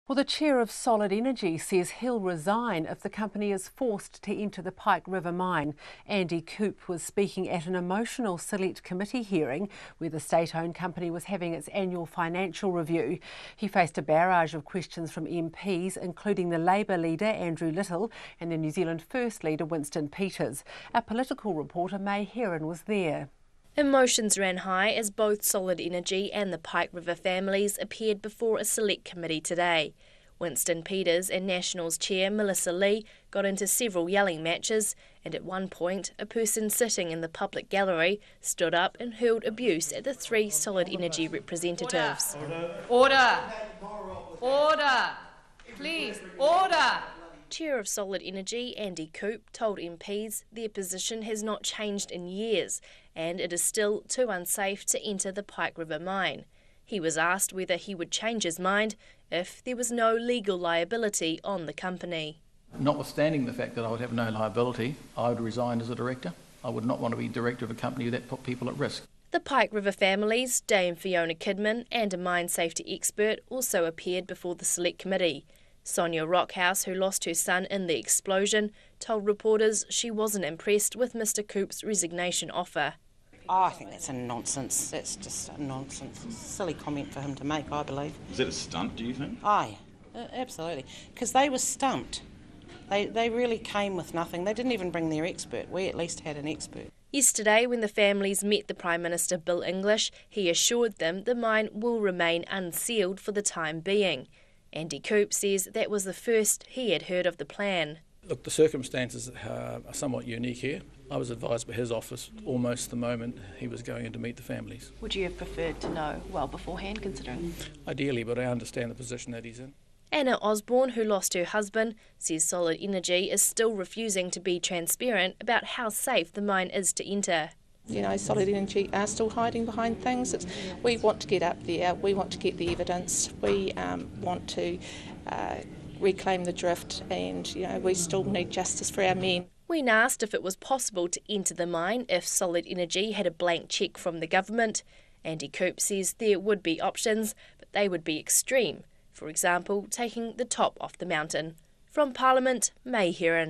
Well, the chair of Solid Energy says he'll resign if the company is forced to enter the Pike River mine. Andy Coop was speaking at an emotional Select Committee hearing where the state-owned company was having its annual financial review. He faced a barrage of questions from MPs, including the Labour leader Andrew Little and the New Zealand First leader Winston Peters. Our political reporter May Heron was there. Emotions ran high as both Solid Energy and the Pike River families appeared before a select committee today. Winston Peters and Nationals chair Melissa Lee got into several yelling matches, and at one point a person sitting in the public gallery stood up and hurled abuse at the three Solid Energy representatives. Order! Order! Please, order! Chair of Solid Energy, Andy Coop, told MPs their position has not changed in years and it is still too unsafe to enter the Pike River mine. He was asked whether he would change his mind if there was no legal liability on the company. Notwithstanding the fact that I would have no liability, I would resign as a director. I would not want to be director of a company that put people at risk. The Pike River families, Dame Fiona Kidman and a mine safety expert also appeared before the Select Committee. Sonia Rockhouse, who lost her son in the explosion, told reporters she wasn't impressed with Mr Coop's resignation offer. Oh, I think that's a nonsense. That's just a nonsense. It's a silly comment for him to make, I believe. Is that a stunt, do you think? Aye, absolutely. Because they were stumped. They really came with nothing. They didn't even bring their expert. We at least had an expert. Yesterday, when the families met the Prime Minister Bill English, he assured them the mine will remain unsealed for the time being. Andy Coop says that was the first he had heard of the plan. Look, the circumstances are somewhat unique here. I was advised by his office almost the moment he was going in to meet the families. Would you have preferred to know well beforehand, considering? Ideally, but I understand the position that he's in. Anna Osborne, who lost her husband, says Solid Energy is still refusing to be transparent about how safe the mine is to enter. You know, Solid Energy are still hiding behind things. We want to get up there, we want to get the evidence, we want to reclaim the drift, and you know, we still need justice for our men. When asked if it was possible to enter the mine if Solid Energy had a blank cheque from the government, Andy Coop says there would be options, but they would be extreme. For example, taking the top off the mountain. From Parliament, May Heron.